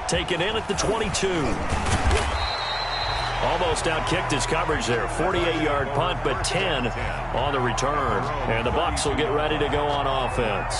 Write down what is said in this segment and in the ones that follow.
Taken in at the 22. Almost outkicked his coverage there. 48-yard punt, but 10 on the return. And the Bucs will get ready to go on offense.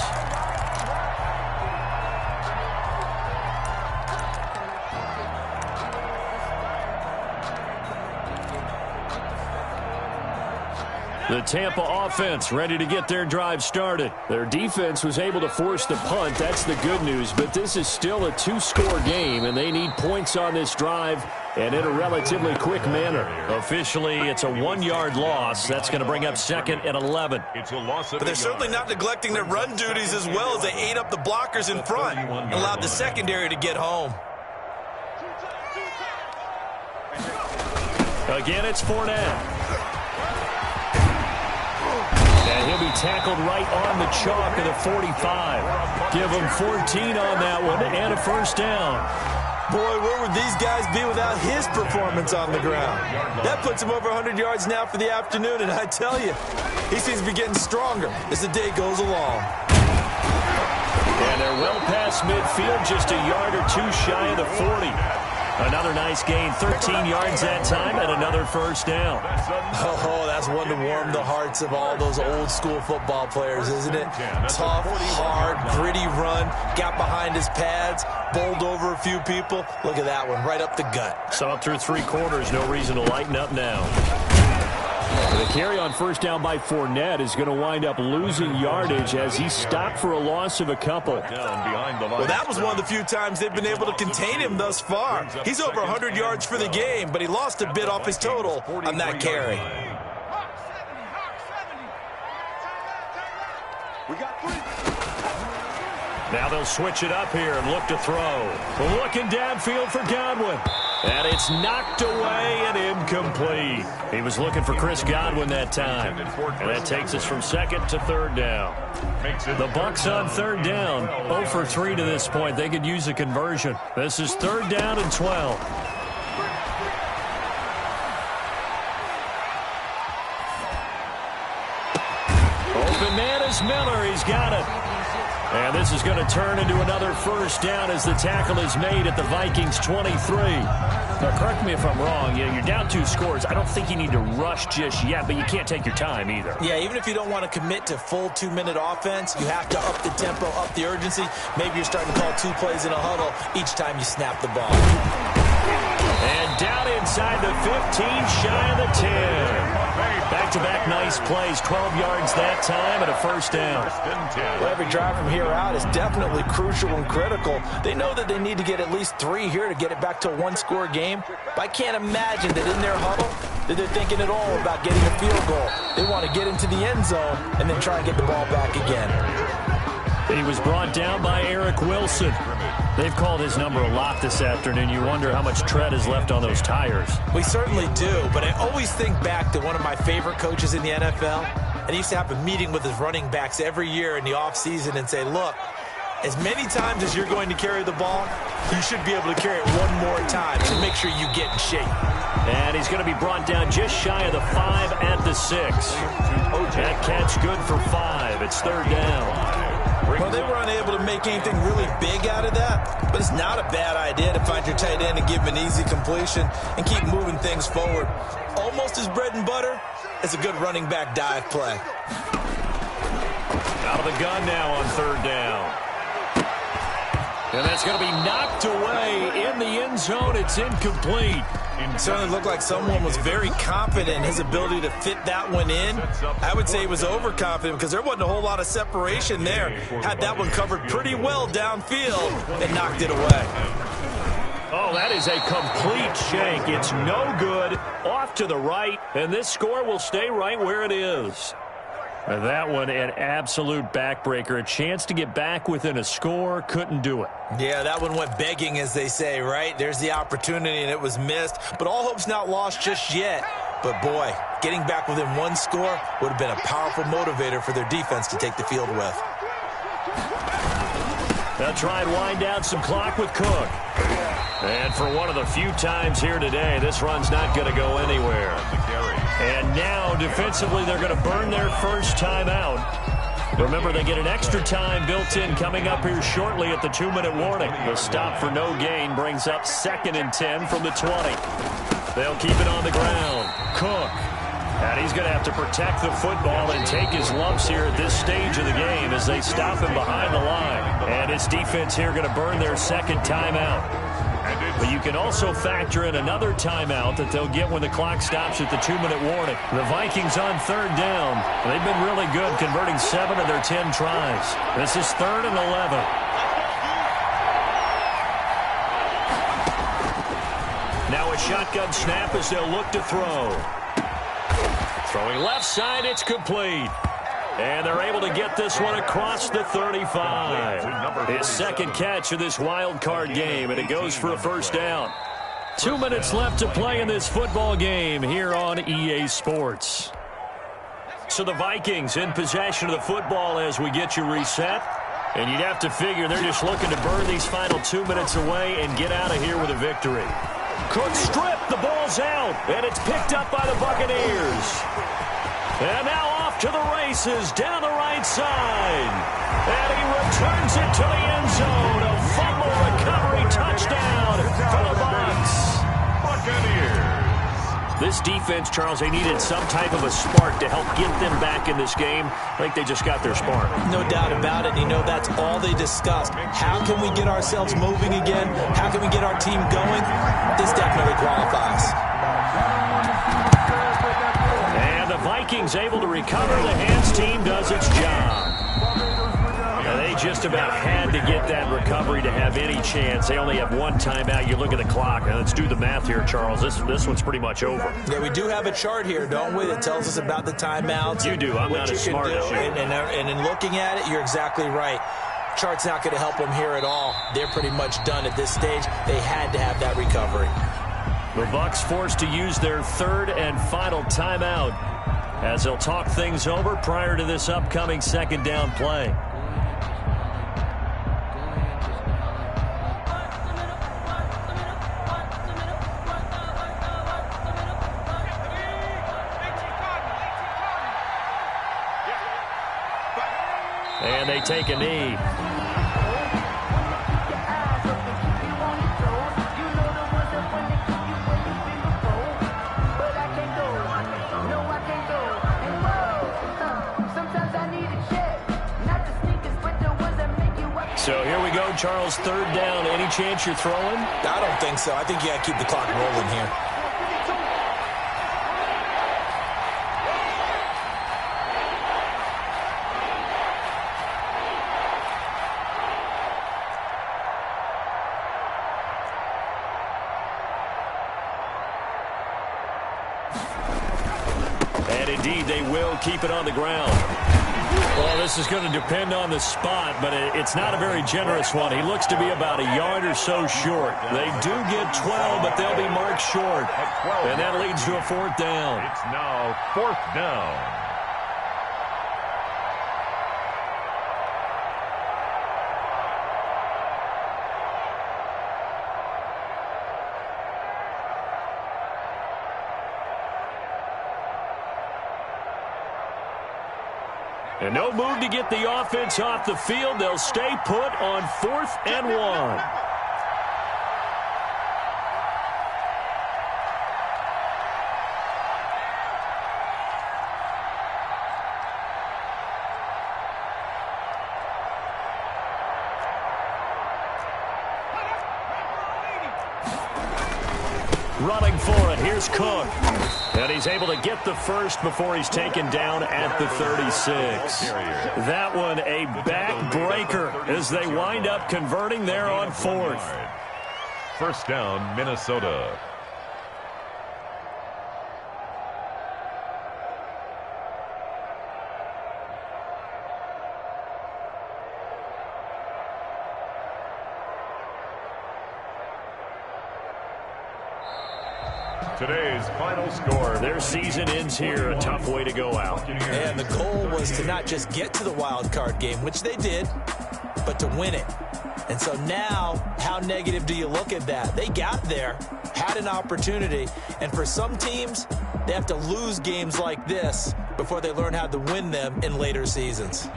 The Tampa offense ready to get their drive started. Their defense was able to force the punt. That's the good news. But this is still a two-score game, and they need points on this drive and in a relatively quick manner. Officially, it's a 1-yard loss. That's going to bring up second and 11. It's a loss, but they're certainly not neglecting their run duties as well as they ate up the blockers in front and allowed the secondary to get home. Again, it's Fournette. And he'll be tackled right on the chalk of the 45. Give him 14 on that one and a first down. Boy, where would these guys be without his performance on the ground? That puts him over 100 yards now for the afternoon, and I tell you, he seems to be getting stronger as the day goes along. And they're well past midfield, just a yard or two shy of the 40. Another nice gain, 13 yards that time, and another first down. Oh, that's one to warm the hearts of all those old-school football players, isn't it? Tough, hard, gritty run, got behind his pads, bowled over a few people. Look at that one, right up the gut. So up through three quarters, no reason to lighten up now. The carry on first down by Fournette is going to wind up losing yardage as he stopped for a loss of a couple. Well, that was one of the few times they've been able to contain him thus far. He's over 100 yards for the game, but he lost a bit off his total on that carry. Now they'll switch it up here and look to throw. Looking downfield for Godwin. And it's knocked away and incomplete. He was looking for Chris Godwin that time. And that takes us from second to third down. The Bucs on third down. 0 for 3 to this point. They could use a conversion. This is third down and 12. Open man is Miller. He's got it. And this is going to turn into another first down as the tackle is made at the Vikings 23. Now, correct me if I'm wrong. You're down 2 scores. I don't think you need to rush just yet, but you can't take your time either. Yeah, even if you don't want to commit to full 2-minute offense, you have to up the tempo, up the urgency. Maybe you're starting to call 2 plays in a huddle each time you snap the ball. And down inside the 15, shy of the 10. Back-to-back nice plays, 12 yards that time and a first down. Well, every drive from here out is definitely crucial and critical. They know that they need to get at least 3 here to get it back to a 1-score game. But I can't imagine that in their huddle that they're thinking at all about getting a field goal. They want to get into the end zone and then try and get the ball back again. He was brought down by Eric Wilson. They've called his number a lot this afternoon. You wonder how much tread is left on those tires. We certainly do, but I always think back to one of my favorite coaches in the NFL, and he used to have a meeting with his running backs every year in the offseason and say, look, as many times as you're going to carry the ball, you should be able to carry it one more time to make sure you get in shape. And he's going to be brought down just shy of the 5 at the 6. That catch good for 5. It's third down. Well, they were unable to make anything really big out of that, but it's not a bad idea to find your tight end and give him an easy completion and keep moving things forward. Almost as bread and butter as a good running back dive play. Out of the gun now on third down. And that's going to be knocked away in the end zone. It's incomplete. It certainly looked like someone was very confident in his ability to fit that one in. I would say he was overconfident because there wasn't a whole lot of separation there. Had that one covered pretty well downfield and knocked it away. Oh, that is a complete shank. It's no good. Off to the right, and this score will stay right where it is. And that one, an absolute backbreaker. A chance to get back within a score, couldn't do it. Yeah, that one went begging, as they say, right? There's the opportunity, and it was missed. But all hope's not lost just yet. But, boy, getting back within 1 score would have been a powerful motivator for their defense to take the field with. They'll try and wind down some clock with Cook. And for one of the few times here today, this run's not going to go anywhere. And now, defensively, they're going to burn their first timeout. Remember, they get an extra time built in coming up here shortly at the 2-minute warning. The stop for no gain brings up 2nd and 10 from the 20. They'll keep it on the ground. Cook. And he's going to have to protect the football and take his lumps here at this stage of the game as they stop him behind the line. And his defense here going to burn their second timeout. But you can also factor in another timeout that they'll get when the clock stops at the 2-minute warning. The Vikings on 3rd down. They've been really good converting 7 of their 10 tries. This is 3rd and 11. Now a shotgun snap as they'll look to throw. Throwing left side, it's complete. And they're able to get this one across the 35. His second catch of this wild card game, and it goes for a first down. 2 minutes left to play in this football game here on EA Sports. So the Vikings in possession of the football as we get you reset. And you'd have to figure they're just looking to burn these final 2 minutes away and get out of here with a victory. Cook stripped, the ball's out, and it's picked up by the Buccaneers. And now off to the races down the right side. And he returns it to the end zone. A fumble recovery touchdown for the Bucs. Buccaneers. This defense, Charles, they needed some type of a spark to help get them back in this game. I think they just got their spark. No doubt about it. You know, that's all they discussed. How can we get ourselves moving again? How can we get our team going? This definitely qualifies. And the Vikings able to recover. The hands team does its job. Now, they just about had to get that recovery to have any chance. They only have one timeout. You look at the clock. Now, let's do the math here, Charles. This one's pretty much over. Yeah, we do have a chart here, don't we, that tells us about the timeouts. You do. I'm not as smart as you. And in looking at it, you're exactly right. Chart's not going to help them here at all. They're pretty much done at this stage. They had to have that recovery. The Bucs forced to use their third and final timeout as they'll talk things over prior to this upcoming second down play. And they take a knee. So here we go, Charles, 3rd down. Any chance you're throwing? I don't think so. I think you got to keep the clock rolling here. And indeed, they will keep it on the ground. Well, this is going to depend on the spot, but it's not a very generous one. He looks to be about a yard or so short. They do get 12, but they'll be marked short. And that leads to a 4th down. It's now 4th down. And no move to get the offense off the field. They'll stay put on 4th and 1. Running for it, here's Cook. And he's able to get the first before he's taken down at the 36. That one a backbreaker as they wind up converting there on 4th. First down, Minnesota. Today's final score. Their season ends here. A tough way to go out. And the goal was to not just get to the wild card game, which they did, but to win it. And so now, how negative do you look at that? They got there, had an opportunity, and for some teams, they have to lose games like this before they learn how to win them in later seasons.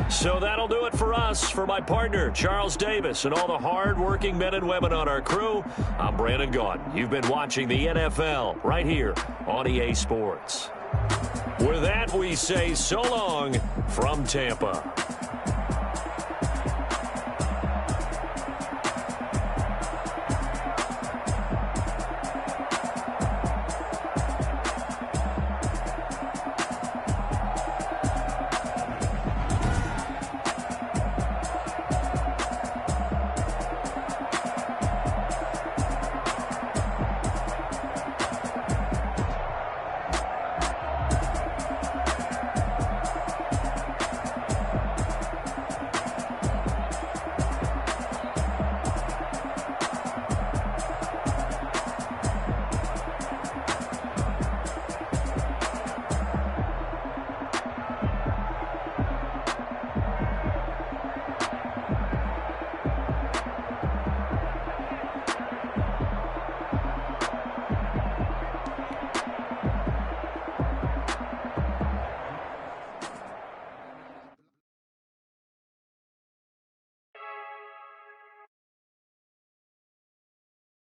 So that'll do it for us. For my partner, Charles Davis, and all the hard-working men and women on our crew, I'm Brandon Gaudin. You've been watching the NFL right here on EA Sports. With that, we say so long from Tampa.